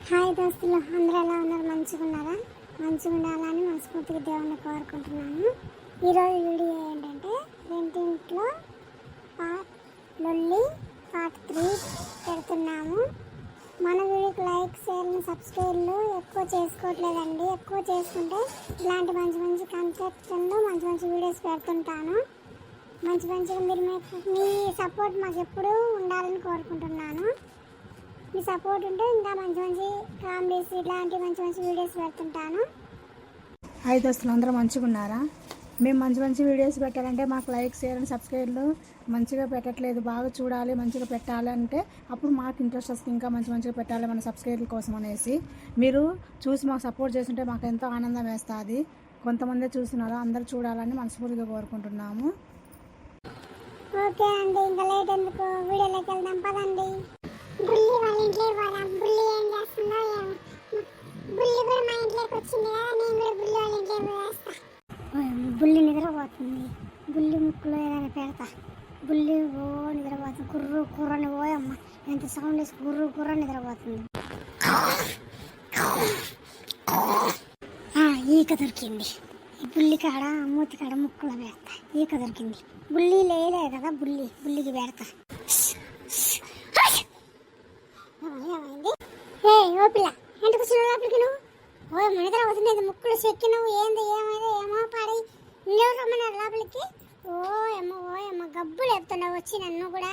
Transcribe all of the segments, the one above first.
Hi దోస్తులు, అందరూ ఎలా ఉన్నారు? మంచిగా ఉన్నారా? మంచిగా ఉండాలని మనస్ఫూర్తిగా దేవుణ్ణి కోరుకుంటున్నాను. ఈరోజు వీడియో ఏంటంటే రెండింట్లో లొల్లి పార్ట్ 3 పెడుతున్నాము. మన వీడియోకి లైక్, షేర్లు, సబ్స్క్రైబ్లు ఎక్కువ చేసుకోవట్లేదండి. ఎక్కువ చేసుకుంటే ఇలాంటి మంచి మంచి కాన్సెప్ట్స్లో మంచి మంచి వీడియోస్ పెడుతుంటాను. మంచిగా మీరు మీ సపోర్ట్ మాకు ఎప్పుడూ ఉండాలని కోరుకుంటున్నాను. మీ సపోర్ట్ ఉంటే ఇంకా మంచి మంచి కామెడీస్ ఇలాంటి మంచి మంచి వీడియోస్ పెడుతుంటాను. హాయ్ దోస్తులు, అందరూ మంచిగా ఉన్నారా? మేము మంచి మంచి వీడియోస్ పెట్టాలంటే మాకు లైక్, షేర్ అండ్ సబ్స్క్రైబ్లు మంచిగా పెట్టట్లేదు. బాగా చూడాలి, మంచిగా పెట్టాలి అంటే అప్పుడు మాకు ఇంట్రెస్ట్ వస్తుంది. ఇంకా మంచిగా పెట్టాలి మన సబ్స్క్రైబర్ల కోసం అనేసి మీరు చూసి మాకు సపోర్ట్ చేస్తుంటే మాకు ఎంతో ఆనందం వేస్తుంది. కొంతమంది చూస్తున్నారు, అందరూ చూడాలని మనస్ఫూర్తిగా కోరుకుంటున్నాము. ఓకే అండి, ఇంకా లేట్ ఎందుకు వీడియోలోకి వెళ్దాం పదండి. బుల్లి వాళ్ళ ఇంట్లో పోదాం. బుల్లి ఏం చేస్తుందో ఏమో. బుల్లి కూడా మా ఇంట్లోకి వచ్చింది కదా, నేను కూడా బుల్లి వాళ్ళ ఇంట్లో పోయేస్తా. బుల్లి నిద్రపోతుంది. బుల్లి ముక్కులో ఏదైనా పెడతా. బుల్లి నిద్రపోతుంది. కుర్రని పోయమ్మ, ఎంత సౌండ్ వేసి కుర్ర నిద్రపోతుంది. ఈక దొరికింది. ఈ బుల్లి కాడ మూతి కాడ ముక్కులో పెడతా. ఈక దొరికింది. బుల్లి లేలే కదా, బుల్లికి పెడతా. ఏమైంది? ఓ పిల్ల, ఎందుకు వచ్చినావు లోపలికి? నువ్వు నిద్ర అవుతుంది. ముక్కులు చెక్కినవు ఏంది? ఏమైంది? ఏమో పాడి ఇంకెవరు రమ్మన్నారు లోపలికి? ఓ అమ్మ గబ్బులు చెప్తున్నావు వచ్చి నన్ను కూడా.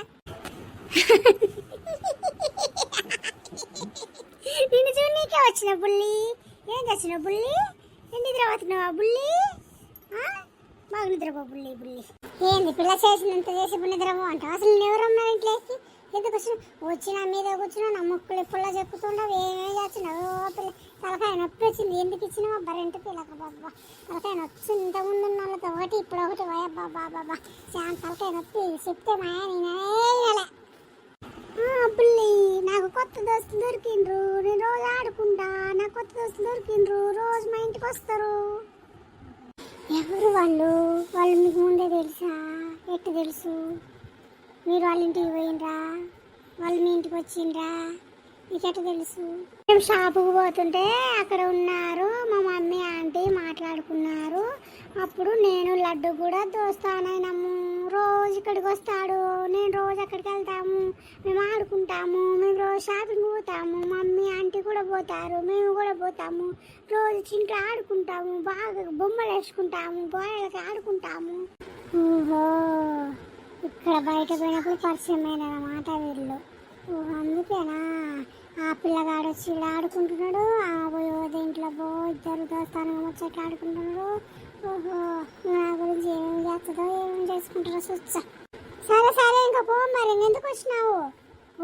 నిన్ను చూడనీకే వచ్చిన బుల్లి. ఏం తెచ్చిన బుల్లి? ఏం నిద్ర అవుతున్నావా బుల్లి? బాగా నిద్రపో బుల్లి. ఏంది పిల్ల చేసినంత చేసి నిద్రపో అంటావు? అసలు నేను ఎవరు రమ్మన్నారు ఇంట్లోకి? ఎందుకు వచ్చిన మీద కూర్చున్నా నా ముక్కులు ఎప్పుడులా చెప్పుతుండవు. ఏమేమి చేస్తున్నావు? పిల్ల తలకాయ నొప్పి వచ్చింది. ఎందుకు ఇచ్చినావా? బరెంటు పిల్లక బాబా తలకాయ నొచ్చి ఇంతకుముందు ఉన్న వాళ్ళతో ఒకటి ఇప్పుడు ఒకటి బాబా చాలా తలకాయ నొప్పి. చెప్తే మాయా నేనే బుల్లి. నాకు కొత్త దోస్తులు దొరికిండ్రు. నేను రోజు ఆడుకుంటా. నాకు కొత్త దోస్తులు దొరికిండ్రు. రోజు మా ఇంటికి వస్తారు. ఎవరు వాళ్ళు మీకు ముందే తెలుసా? ఎట్టు తెలుసు? మీరు వాళ్ళ ఇంటికి పోయిండ్రా? వాళ్ళు మీ ఇంటికి వచ్చిండ్రా? మీకెట్ట తెలుసు? మేము షాపుకు పోతుంటే అక్కడ ఉన్నారు. మా మమ్మీ ఆంటీ మాట్లాడుకున్నారు. అప్పుడు నేను లడ్డు కూడా దోస్తానైనాము. రోజు ఇక్కడికి వస్తాడు, నేను రోజు అక్కడికి వెళ్తాము. మేము ఆడుకుంటాము. మేము రోజు షాపింగ్ పోతాము. మమ్మీ ఆంటీ కూడా పోతారు, మేము కూడా పోతాము. రోజు చింట్లో ఆడుకుంటాము. బాగా బొమ్మలు వేసుకుంటాము. గోడలకి ఆడుకుంటాము. ఓహో, ఇక్కడ బయట పోయినప్పుడు పరిచయమైన మాట వీళ్ళు. అందుకేనా ఆ పిల్లగాడు వచ్చి ఇలా ఆడుకుంటున్నాడు. పోయో దీంట్లో ఇద్దరు దోస్తానంగా వచ్చేట్టు ఆడుకుంటున్నాడు. ఓహో, నా గురించి ఏమేమి చేస్తుందో ఏమేమి చేసుకుంటారో చూస్తా. సరే ఇంకా పో. మరి ఎందుకు వచ్చినావు?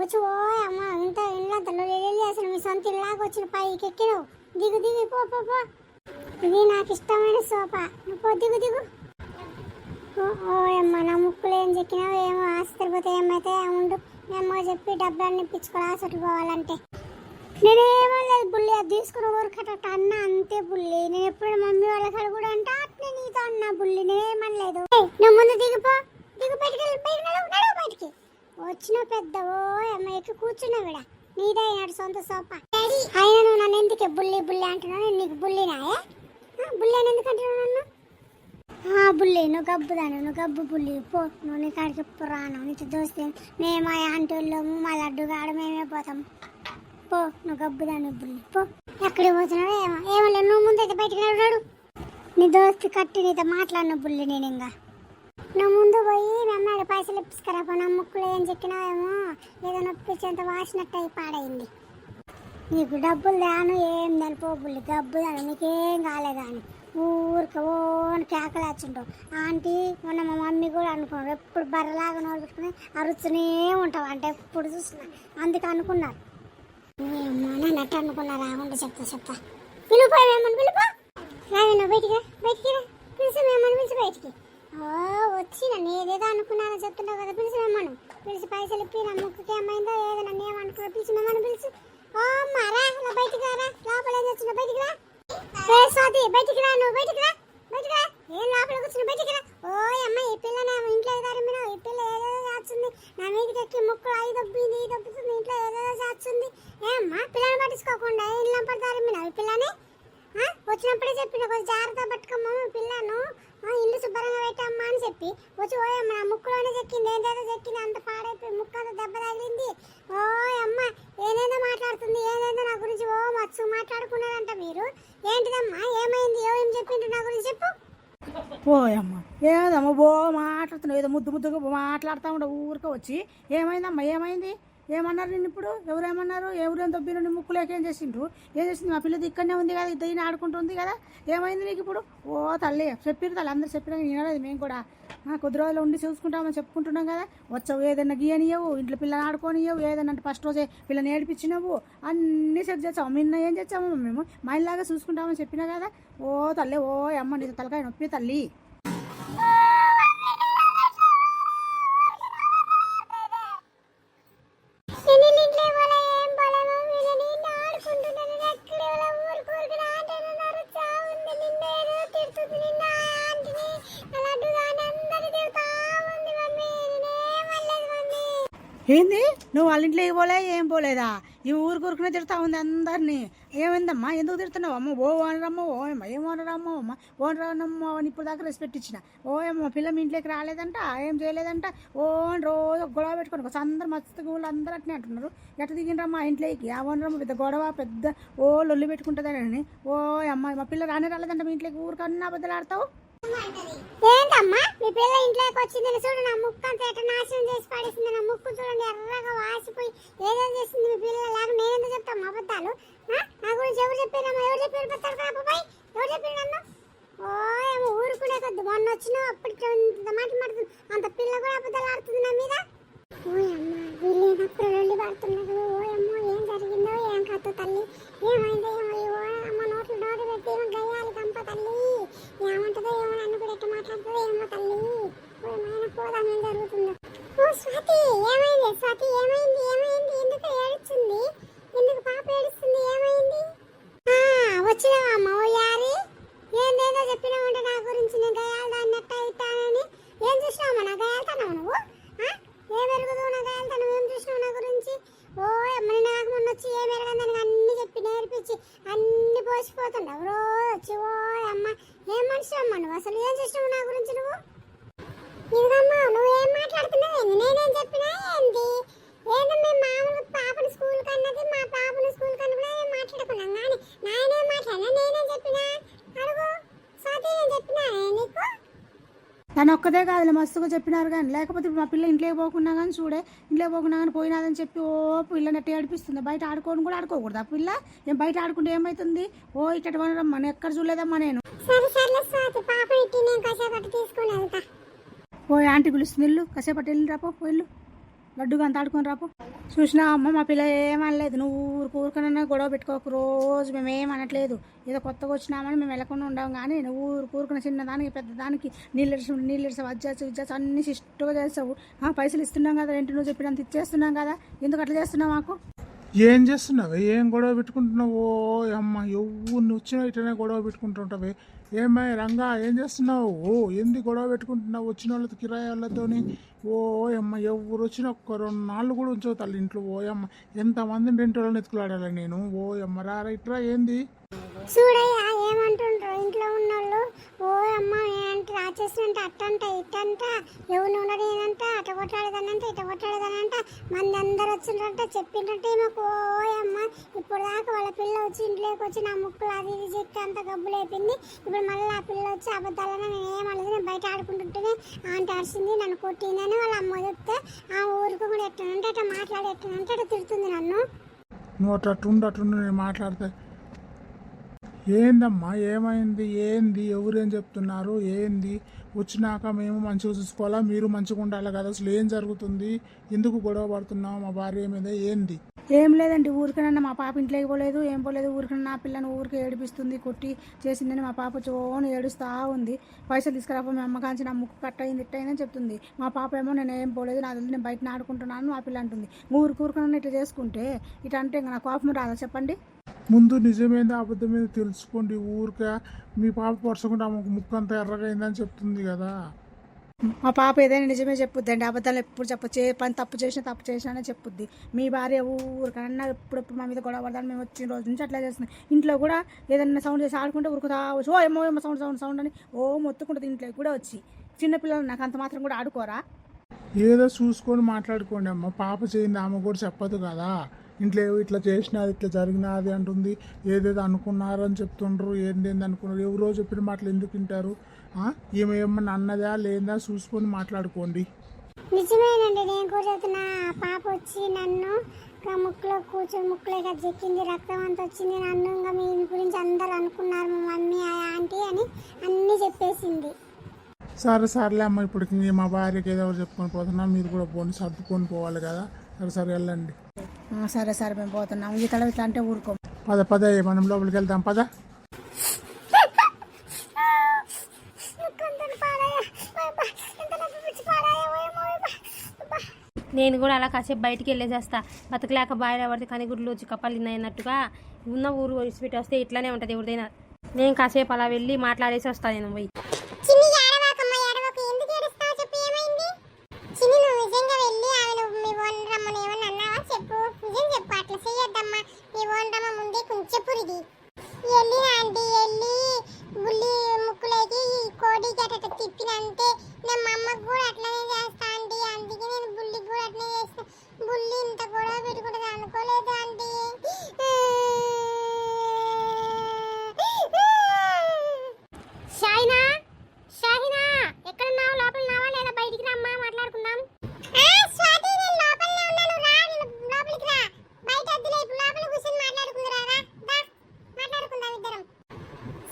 వచ్చి ఓ అమ్మ ఇంత ఇళ్ళంతలో అసలు మీ సొంత ఇళ్ళకి వచ్చిన పైకి ఎక్కినావు. దిగు పో. ఇది నాకు ఇష్టమైన సోఫా. నువ్వు పో, దిగు. ఓయమ్మ, నా ముక్కులు ఏం చెక్కినావు ఏమో. ఆస్తిపోతే ఏమైతే ఉండు. మేమో చెప్పి డబ్బులన్నీ ఇప్పించుకోవాలి హాస్పిటల్ పోవాలంటే. నేనేమో లేదు బుల్లి, అది తీసుకుని ఊరికట అన్న అంతే బుల్లి. నేను ఎప్పుడు మమ్మీ వాళ్ళ కాడ కూడా అంటే అట్నే నీతో అన్నా బుల్లి. నేనేమనలేదు. నువ్వు ముందు దిగు బయటికి. వచ్చిన పెద్ద ఓయమ్మ ఎక్కి కూర్చున్నా విడ. నీదే నాడు సొంత సోఫా. అయినా నువ్వు నన్ను ఎందుకే బుల్లి అంటున్నావు? నేను నీకు బుల్లినాయే? బుల్లి అని ఎందుకు అంటున్నావు నన్ను? బుల్లి, నువ్వు గబ్బు బుల్లి. పో, నువ్వు నీ కాడికి ఎప్పుడు రాను. నీకు దోస్తే మేము ఆంటీ వాళ్ళము, మా లడ్డు కాడ మేమే పోతాం. పో, నువ్వు గబ్బుదాను బుల్లి. పో, ఎక్కడికి పోతున్నావు? ఏమో లేదు. నువ్వు ముందైతే బయటికి నడు. నీ దోస్తు కట్టి నీతో మాట్లాడిన బుల్లి. నేను ఇంకా నువ్వు ముందు పోయి మమ్మల్ని పైసలు ఇప్పించుకరా. పో, నా ముక్కులు ఏం చెక్కినావేమో ఏదో నొప్పించేంత వాసినట్టు అయి పాడైంది. నీకు డబ్బులు దాను ఏం తెలుపో బుల్లి. గబ్బుదాను, నీకేం కాలేదాని ఊరికి ఓన్ కేకలేచుంటావు. ఆంటీ మొన్న మా మమ్మీ కూడా అనుకున్నారు. ఎప్పుడు బర్రలాగా నోరు పెట్టుకుని అరుచునే ఉంటావు అంటే ఎప్పుడు చూస్తున్నా. అందుకు అనుకున్నారు. నన్ను అనుకున్నారు. రాకుండా చెప్తా. పిలుపు రావేనా? బయటికి పిలిచి మేమని పిలిచి బయటికి. వచ్చి నన్ను ఏదేదో అనుకున్నానో చెప్తున్నావు కదా. పిలిచి మేమను పిలిచి పైసలు ఇప్పి నా ముక్కుకి ఏమైందో ఏదో నన్ను ఏమనుకున్నా పిలిచి మేమని పిలిచి రా బయటికి రా. లోపల ఏం తెచ్చిన బయటికి రా. స్వాతి బయటికి రా. నువ్వు బయటికి రా. ఏం లోపలికి వచ్చిన బయటికి రా. అమ్మ, ఈ పిల్ల నా ఇంట్లో తరిమినావు. ఈ పిల్ల ఏదేదో చేస్తుంది. నా మీదకి ఎక్కి ముక్కులు అయి దొబ్బింది, ఈ దొబ్బుతుంది. ఇంట్లో ఏదేదో చేస్తుంది. ఏమ్మా పిల్లని పట్టించుకోకుండా ఇల్లు పడతారు మీరు అవి పిల్లని వచ్చినప్పుడే చెప్పిన కొంచెం జాగ్రత్త పట్టుకోమ్మ పిల్లను ఇల్లు శుభ్రంగా పెట్టమ్మా అని చెప్పి వచ్చి ఓయమ్మ నా ముక్కులోనే చెక్కింది ఏంటేదో చెక్కింది అంత పాడైపోయి ముక్కు అంత దెబ్బ తగిలింది ఓ అమ్మ ఏదేదో మాట్లాడుతుంది ఏదేదో నా గురించి ఓ మచ్చు మాట్లాడుకున్నారంట మీరు ఏంటిదమ్మా ఏమైంది ఏం చెప్పిండ్రు నా గురించి చెప్పు పోయమ్మ ఏదమ్మా బో మాట్లాడుతున్నావు ఏదో ముద్దు ముద్దుగా మాట్లాడుతూ ఉండే ఊరికే వచ్చి ఏమైందమ్మా ఏమైంది ఏమన్నారు నేను ఇప్పుడు ఎవరేమన్నారు ఎవరేం దొబ్బిరు నీ ముక్కులేక ఏం చేసిండ్రు ఏం చేసింది మా పిల్లది ఇక్కడనే ఉంది కదా ఇద్దరిని ఆడుకుంటుంది కదా ఏమైంది నీకు ఇప్పుడు ఓ తల్లి చెప్పిరు తల్లి అందరు చెప్పినా వినలేదు మేము కూడా కొద్ది రోజులు ఉండి చూసుకుంటామని చెప్పుకుంటున్నాం కదా వచ్చావు ఏదైనా గీయనియవు ఇంట్లో పిల్లని ఆడుకోనియవు ఏదైనా అంటే ఫస్ట్ రోజే పిల్లని ఏడిపించినవు అన్నీ సెట్ చేస్తాము నిన్న ఏం చేస్తాము మేము మా ఇల్లాగా చూసుకుంటామని చెప్పినా కదా ఓ తల్లి ఓ అమ్మ నీ తలకాయ నొప్పి తల్లి ఏంది నువ్వు వాళ్ళ ఇంట్లోకి పోలే ఏం పోలేదా ఈ ఊరు కూరుకునే తిడతా ఉంది అందరినీ ఏమైందమ్మా ఎందుకు తిడుతున్నావు అమ్మ ఓ ఓనరమ్మ ఓ అమ్మ ఏం ఓనరమ్మ అమ్మ ఓనరమ్మో అని ఇప్పుడు దాకా రెస్పెక్ట్ ఇచ్చిన ఓ అమ్మ పిల్ల మీ ఇంట్లోకి రాలేదంట ఏం చేయలేదంట ఓ అని రోజు గొడవ పెట్టుకోండి ఒకసారి అందరు మస్తు వాళ్ళు అందరూ అట్నే అంటున్నారు ఎట్ట దిగిండ్రమ్మా ఇంట్లోకి ఆ ఓనరమ్మ పెద్ద గొడవ పెద్ద ఓ లొల్లి పెట్టుకుంటుందని ఓ అమ్మ మా పిల్ల రానే రాలేదంట మీ ఇంట్లోకి ఊరికన్నా అబద్ధాలు ఆడతావు ఏంటమ్మా మీ పిల్ల ఇంట్లోకి వచ్చింది చూడు నా ముక్కు అంతా ఎట్లా నాశనం చేసి పడేసింది నా ముక్కు చూడండి ఎర్రగా వాసిపోయి ఏదో చేసింది మీ పిల్ల లాగా నేనెందుకు చెప్తాను అబద్ధాలు నా గురించి ఎవరు చెప్పారమ్మా ఎవరు చెప్పారు పెడతారు కదా అబ్బాయి ఎవరు చెప్పారు నన్ను ఓ ఏమో ఊరుకునే కొద్ది మొన్న వచ్చినావు అప్పటికి మాట మాడుతుంది అంత పిల్ల కూడా అబద్ధాలు ఆడుతుంది నా మీద ఓ అమ్మ వీళ్ళేనప్పుడు వెళ్ళి పడుతున్నారు ఓ అమ్మో ఏం జరిగిందో ఏం కథ తల్లి ఏమైందో ఏమో ఓ అమ్మ నోట్లు నోటు పెట్టి ఏమో గయ్యాలి కంప తల్లి ఏమంటుందో ఏమో నన్ను కూడా ఎట్లా మాట్లాడుతుందో ఏమో తల్లి ఓ ఏమైనా పోదాం ఏం జరుగుతుందో ఓ స్వాతి ఏమైంది స్వాతి ఏమైంది ఏమైంది ఎందుకు ఏడుస్తుంది ఎందుకు పాప ఏడుస్తుంది ఏమైంది వచ్చినావా అమ్మ ఓ యారి ఏందేదో చెప్పినామంటే నా గురించి నేను గయాలు దాన్ని ఎట్ట ఇట్టానని ఏం చూసినావమ్మా నా గయాలుతావు నువ్వు ఏం ఎరుగుదు నా గయాలుతాను ఏం చూసినావు నా గురించి ఓ అమ్మని నాకు మొన్న వచ్చి ఏం ఎరగదని అన్ని చెప్పి నేర్పించి అన్ని పోసిపోతుండవు రోజు వచ్చి ఓ అమ్మ ఏం మనిషి అమ్మ నువ్వు అసలు ఏం చేసినావు నా గురించి నువ్వు ఇదమ్మా నువ్వు ఏం మాట్లాడుతున్నావు నేనేం చెప్పినా ఏంటి ఏదో మేము మామూలు పాపని స్కూల్ కన్నది మా పాపని స్కూల్ కన్నా కూడా ఏం మాట్లాడుకున్నాం కానీ నాయనే మాట్లాడినా నేనేం చెప్పినా అడుగు స్వాతి నేను చెప్పినా నీకు నన్ను ఒక్కదే కాదులే మస్తుగా చెప్పినారు కానీ లేకపోతే ఇప్పుడు మా పిల్ల ఇంట్లోకి పోకున్నా కానీ చూడే ఇంట్లోకి పోకున్నా కానీ పోయినాదని చెప్పి ఓ పిల్లని ఎట్టి ఏడిపిస్తుంది బయట ఆడుకోని కూడా ఆడుకోకూడదు ఆ పిల్ల ఏం బయట ఆడుకుంటే ఏమవుతుంది ఓ ఇట్ట మనరమ్మా నేను ఎక్కడ చూడలేదమ్మా నేను సరే సర్లే స్వాతి పాపని ఇట్టి నేను కాసేపట్టు తీసుకుని వెళ్తా ఓ ఆంటీ పిలుస్తుంది ఇల్లు కాసేపట్టు వెళ్ళి రాపో ఇల్లు లడ్డుగా అంత ఆడుకొని రాపో చూసినా అమ్మ మా పిల్ల ఏమనలేదు నువ్వు ఊరుకూరుకనన్నా గొడవ పెట్టుకోకు రోజు మేము ఏమనట్లేదు ఏదో కొత్తగా వచ్చినామని మేము వెళ్ళకుండా ఉండాం కానీ నువ్వు ఊరుకూరుకున్న చిన్నదానికి పెద్దదానికి నీళ్ళు వజ్జాసు అన్ని శిష్టుగా చేస్తావు పైసలు ఇస్తున్నాం కదా ఏంటి నువ్వు చెప్పినంత ఇచ్చేస్తున్నాం కదా ఎందుకు అట్లా చేస్తున్నావు మాకు ఏం చేస్తున్నావే ఏం గొడవ పెట్టుకుంటున్నావు ఓ అమ్మ ఎవరిని వచ్చినా ఇట్లనే గొడవ పెట్టుకుంటుంటావే ఏమై రంగా ఏం చేస్తున్నావు ఓ ఎందు గొడవ పెట్టుకుంటున్నావు వచ్చిన వాళ్ళతో కిరాయి వాళ్ళతోని ఓ అమ్మ ఎవరు వచ్చినా ఒక్క 2 నాళ్ళు కూడా ఉంచవు తల్లి ఇంట్లో ఓ అమ్మ ఎంతమందిని రెంట్ వాళ్ళని ఎత్తుకులాడాలి నేను ఓ అమ్మ రారా ఇట్రా ఏంది చూడయ్యా ఏమంటుండ్రు ఇంట్లో ఉన్నోళ్ళు ఓ అమ్మ ఏంటి రాచేసినంట అట్టంట ఇట్టంట ఎవరు ఉండదేనంట అట కొట్టాడదనంట ఇట కొట్టాడదనంట మంది అందరు వచ్చిండ్రంట చెప్పిండ్రంటే మాకు ఓ అమ్మ ఇప్పుడు దాకా వాళ్ళ పిల్ల వచ్చి ఇంట్లోకి వచ్చి నా ముక్కులు అది ఇది చెక్కి అంత గబ్బులు అయిపోయింది ఇప్పుడు మళ్ళీ ఆ పిల్ల వచ్చి అబద్ధాలని నేను ఏమలేదు నేను బయట ఆడుకుంటుంటేనే ఆంటీ అరిసింది నన్ను కొట్టిందని వాళ్ళ అమ్మ చెప్తే ఆ ఊరికి కూడా ఎట్టనంటే అట్లా మాట్లాడి ఎట్టనంటే అట్లా తిడుతుంది నన్ను నువ్వు అట్టుండు నేను మాట్లాడతా ఏందమ్మా ఏమైంది ఏంది ఎవరేం చెప్తున్నారు ఏంది వచ్చినాక మేము మంచిగా చూసుకోవాలా మీరు మంచిగా ఉండాలి కదా అసలు ఏం జరుగుతుంది ఎందుకు గొడవ పడుతున్నావు మా భార్య మీద ఏంది ఏం లేదండి ఊరికనన్నా మా పాప ఇంట్లోకి పోలేదు ఏం పోలేదు ఊరికన్నా నా పిల్లని ఊరికి ఏడిపిస్తుంది కొట్టి చేసిందని మా పాప చోని ఏడుస్తూ ఉంది పైసలు తీసుకురాపో మీ అమ్మ కాంచి నా ముక్కు కట్ అయింది ఇట్టయిందని చెప్తుంది మా పాప ఏమో నేను ఏం పోలేదు నా నేను బయట ఆడుకుంటున్నాను ఆ పిల్ల అంటుంది ఊరికన్నా ఇట్లా చేసుకుంటే ఇట్లా అంటే ఇంకా నా కోపం రాదా చెప్పండి ముందు నిజమేందో అబద్ధమేందో తెలుసుకోండి ఊరికే మీ పాప పరచకుండా ఆమెకు ముక్కు అంతా ఎర్రగా అయిందని చెప్తుంది కదా మా పాప ఏదైనా నిజమే చెప్పుద్ది అండి, అబద్ధాలు ఎప్పుడు చెప్పు. పని తప్పు చేసినా అని చెప్పుద్ది. మీ భార్య ఊరికన్నా ఎప్పుడెప్పుడు మా మీద గొడవ పడదాన్ని మేము వచ్చిన రోజు నుంచి అట్లా చేస్తుంది. ఇంట్లో కూడా ఏదైనా సౌండ్ చేసి ఆడుకుంటే ఉరుకుతా వచ్చి ఓ ఏమో సౌండ్ అని మొత్తుకుంటుంది. ఇంట్లో కూడా వచ్చి చిన్నపిల్లలు నాకు అంత మాత్రం కూడా ఆడుకోరా? ఏదో చూసుకొని మాట్లాడుకోండి అమ్మ. పాప చేయింది ఆమె కూడా చెప్పదు కదా. ఇంట్లో ఇట్లా చేసినది ఇట్లా జరిగినది అంటుంది. ఏదేదో అనుకున్నారు అని చెప్తుండ్రు. ఏందేంది అనుకున్నారు. ఎవరో చెప్పిన మాటలు ఎందుకు వింటారు? ఈమె ఏమన్నా అన్నదా లేదా చూసుకొని మాట్లాడుకోండి. నిజమేనండి, నేను కూడా చెప్తున్నా. పాప వచ్చి నన్ను ముక్కులో కూర్చొని ముక్కులో చెక్కింది, రక్తం అంతా వచ్చింది. నన్ను ఇంకా మీ గురించి అందరు అనుకున్నారు, మా మమ్మీ ఆంటీ అని అన్నీ చెప్పేసింది. సరేలే అమ్మ, ఇప్పుడు మా భార్యకి ఏదో చెప్పుకొని పోతున్నా. మీరు కూడా పోండి, సర్దుకొని పోవాలి కదా. సరే వెళ్ళండి. సరే మేము పోతున్నాం. ఈ తడవ ఇట్లా అంటే ఊరుకో. పద మనం లోపలికి వెళ్దాం. పద. నేను కూడా అలా కాసేపు బయటికి వెళ్ళేసేస్తా. బతకలేక బాయిలో పడితే కనిగుడ్లు వచ్చి కప్పలు తిన్నాయన్నట్టుగా ఉన్న ఊరు విడిచిపెట్టి వస్తే ఇట్లానే ఉంటుంది ఎవరిదైనా. నేను కాసేపు అలా వెళ్ళి మాట్లాడేసి వస్తాను. నేను పోయి తిప్పినంటే మా అమ్మకు కూడా అట్లనే చేస్తా అండి. అందుకే నేను బుల్లికి కూడా అట్లనే చేస్తా. బుల్లి ఇంత గొడవ పెట్టుకుంటుంది అనుకోలేదు అండి. షాహినా ఎక్కడున్నావు? లోపల ఉన్నావా లేదా? బయటికి రమ్మా, మాట్లాడుకుందాం. స్వాతి, నేను లోపలనే ఉన్నాను. లోపలికి రా. బయట వద్దులే, ఇప్పుడు లోపల కూర్చొని మాట్లాడుకుందాం. మాట్లాడుకుందాం ఇద్దరం.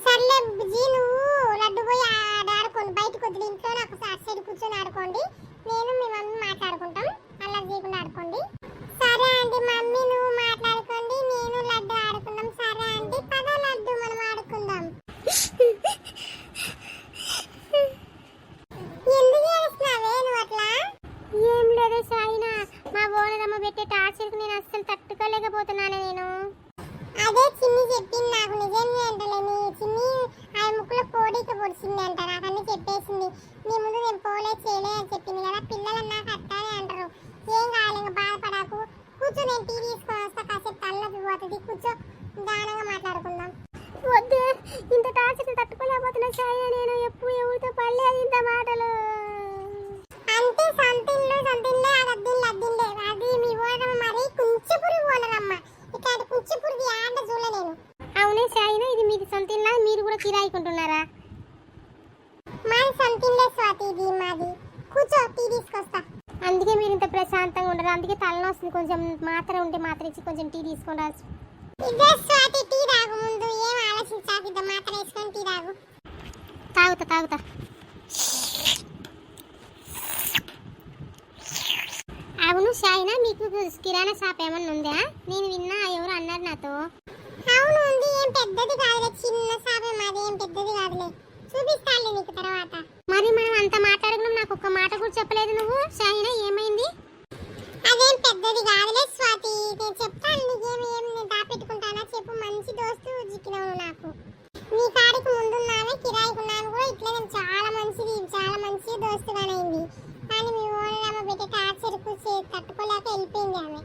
సర్లే బుజ్జి, నువ్వు లడ్డు పోయి ఆడుకోండి. బయటకు వద్దులే, ఇంట్లో నాకు అటు సైడ్ కూర్చొని ఆడుకోండి. నేను మీ మమ్మీ మాట్లాడుకుంటాం. అల్లరి చేయకుండా ఆడుకోండి. సరే అండి మమ్మీ, నువ్వు మాట్లాడుకోండి, నేను లడ్డు ఆడుకుందాం. సరే అండి, పద లడ్డు మనం ఆడుకుందాం. ఎందుకు చేస్తున్నావే నువ్వు అట్లా? ఏం లేదు సాయినా, మా ఓనరమ్మ పెట్టే టార్చర్కి నేను అస్సలు తట్టుకోలేకపోతున్నాను. నేను అదే చిన్ని చెప్పింది నాకు. నిజంగా అంటలేని చిన్ని ఆ ముక్కులో కోడిక పొడిచింది అంట. నాకు అన్ని చెప్పేసింది. నీ ముందు నేను పోలే చేయలే అని చెప్పింది కదా. పిల్లలు నాకు అట్టానే అంటారు. ఏం కావాలి, ఇంకా బాధపడకు. కూర్చో, నేను టీ తీసుకొని వస్తా. కాసేపు తల్లకి పోతుంది. కూర్చో, దానంగా మాట్లాడుకుందాం. వద్దు, ఇంత టార్చర్ తట్టుకోలేకపోతున్నా సాయి. నేను ఎప్పుడు ఎవరితో పడలేదు ఇంత మాటలు. అంటే సంతిన్లే అద్దిన్లే అది మీ ఓనరమ్మ. మరి కుంచెపురి ఓనరమ్మ. ఇక్కడ కుంచెపురికి ఆండ చూడలేను. అవునే సాయినా, ఇది మీది సంతిన్లా? మీరు కూడా కిరాయికుంటున్నారా? మాది సంతిన్లే స్వాతి, ఇది మాది. కూర్చో, టీ తీసుకొస్తా. అందుకే మీరు ఇంత ప్రశాంతంగా ఉండరు. అందుకే తలనొస్తుంది. కొంచెం మాత్ర ఉంటే మాత్ర ఇచ్చి కొంచెం టీ తీసుకొని రా. ఇదే స్వాతి, టీ తాగు. ముందు ఏం ఆలోచించాకు, ఇద్ద మాత్ర వేసుకొని టీ తాగు. తాగుతా. అవును షాయినా, మీకు కిరాణా షాప్ ఏమన్నా ఉందా? నేను విన్నా, ఎవరు అన్నారు నాతో. అవును ఉంది. ఏం పెద్దది కాదులే, చిన్న షాపే మాది. ఏం పెద్దది కాదులే, చూపిస్తాలే నీకు తర్వాత. మరి మనం అంత మాట్లాడుకున్నాం, నాకు ఒక్క మాట కూడా చెప్పలేదు నువ్వు. షాయినా ఏమైంది? అదేం పెద్దది కాదులే స్వాతి, నేను చెప్తాను నీకేమి. నేను దాపెట్టుకుంటానా చెప్పు. మంచి దోస్తు చిక్కినావు నాకు. నీ కాడికి ముందున్నానే, కిరాయికున్నాను కూడా ఇట్లా. నేను చాలా మంచి దోస్తుగానైంది. కానీ మీ ఓనరమ్మ పెట్టే టార్చర్కు తట్టుకోలేక వెళ్ళిపోయింది ఆమె.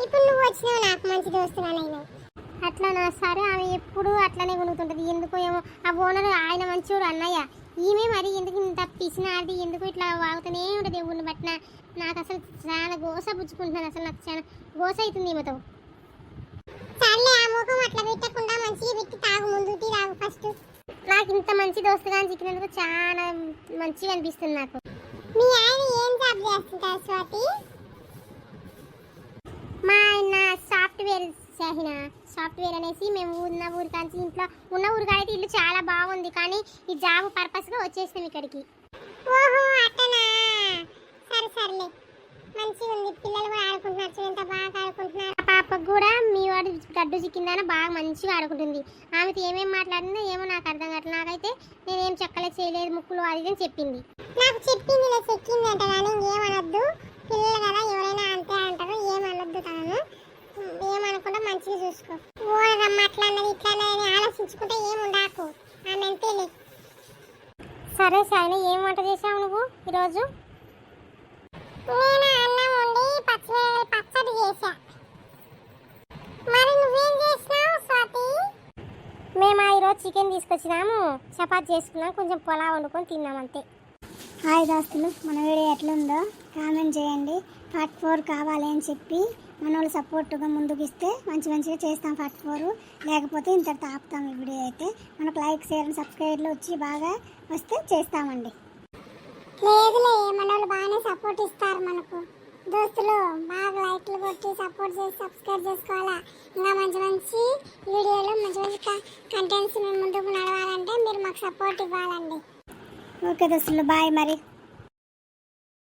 ఇప్పుడు నువ్వు వచ్చినావు, నాకు మంచి దోస్తుగానైనావు. అట్లా సరే, ఆమె ఎప్పుడు అట్లనే కొనుగుతుంటది. ఎందుకో ఏమో. ఆ ఓనర్ ఆయన మంచివాడు అన్నయ్య. ఈమె మరి ఎందుకు ఇంత పిసినాది, ఎందుకు ఇట్లా వాగుతూనే ఉంటుంది ఊరిని బట్టిన. నాకు అసలు చాలా గోస పుచ్చుకుంటున్నాను. అసలు నాకు చాలా గోస అవుతుంది ఈమెతో. సర్లే, ఆ ముఖం అట్లా పెట్టకుండా మంచిగా పెట్టి తాగు. ముందు టీ తాగు ఫస్ట్. నాకు ఇంత మంచి దోస్తుగా చిక్కినందుకు చాలా మంచిగా అనిపిస్తుంది నాకు. మీ ఆయన ఏం జాబ్ చేస్తుంటారు స్వాతి? మా ఆయన సాఫ్ట్వేర్ షాహినా. సాఫ్ట్వేర్ అనేసి మేము ఉన్న ఊరి కాంచి ఇంట్లో ఉన్న ఊరి కాడైతే ఇల్లు చాలా బాగుంది. కానీ ఈ జాబ్ పర్పస్గా వచ్చేస్తాం ఇక్కడికి. ఓహో అట్టనా, సర్లే మంచిగా ఉంది. పిల్లలు కూడా ఆడుకుంటున్నారు, ఎంత బాగా ఆడుకుంటున్నారు. ఆ పాపకు కూడా మీ వాడు గడ్డు చిక్కిందని బాగా మంచిగా ఆడుకుంటుంది. ఆమెతో ఏమేమి మాట్లాడిందో ఏమో నాకు అర్థం కావట్లేదు. నాకైతే నేనేం చెక్కలే చేయలేదు, ముక్కులు అది అని చెప్పింది. నాకు చెప్పింది, నేను చెక్కింది అంట. కానీ ఏమనొద్దు, పిల్లలు కదా ఎవరైనా అంతే అంటారు. ఏమనొద్దు, తనను ఏమనకుండా మంచిగా చూసుకో. ఓనరమ్మ అట్లా అన్నది ఇట్లా అన్నది ఆలోచించుకుంటే ఏముండాకు. ఆమె అంతేలే. సరే సాయన ఏం వంట చేసావు నువ్వు ఈరోజు? నేను అన్నం వండి పచ్చడి చేసా. మరి నువ్వేం చేసినావు స్వాతి? మేము ఈరోజు చికెన్ తీసుకొచ్చినాము, చపాతి చేసుకున్నాం, కొంచెం పొలా వండుకొని తిన్నాం అంతే. హాయ్ దోస్తులు, మన వీడియో ఎట్లుందో కామెంట్ చేయండి. పార్ట్ 4 కావాలి అని చెప్పి మన వాళ్ళు సపోర్ట్గా ముందుకు ఇస్తే మంచిగా చేస్తాం పార్ట్ 4, లేకపోతే ఇంతటితో ఆపుతాం ఈ వీడియో అయితే. మనకు లైక్ షేర్ సబ్స్క్రైబ్లు వచ్చి బాగా వస్తే చేస్తామండి. లేదులే, మన వాళ్ళు బాగానే సపోర్ట్ ఇస్తారు మనకు. దోస్తులు బాగా లైక్లు కొట్టి సపోర్ట్ చేసి సబ్స్క్రైబ్ చేసుకోవాలా. ఇంకా మంచి వీడియోలు మంచి కంటెంట్స్ మేము ముందుకు నడవాలంటే మీరు మాకు సపోర్ట్ ఇవ్వాలండి. ఓకే దోస్తులు, బాయ్ మరి.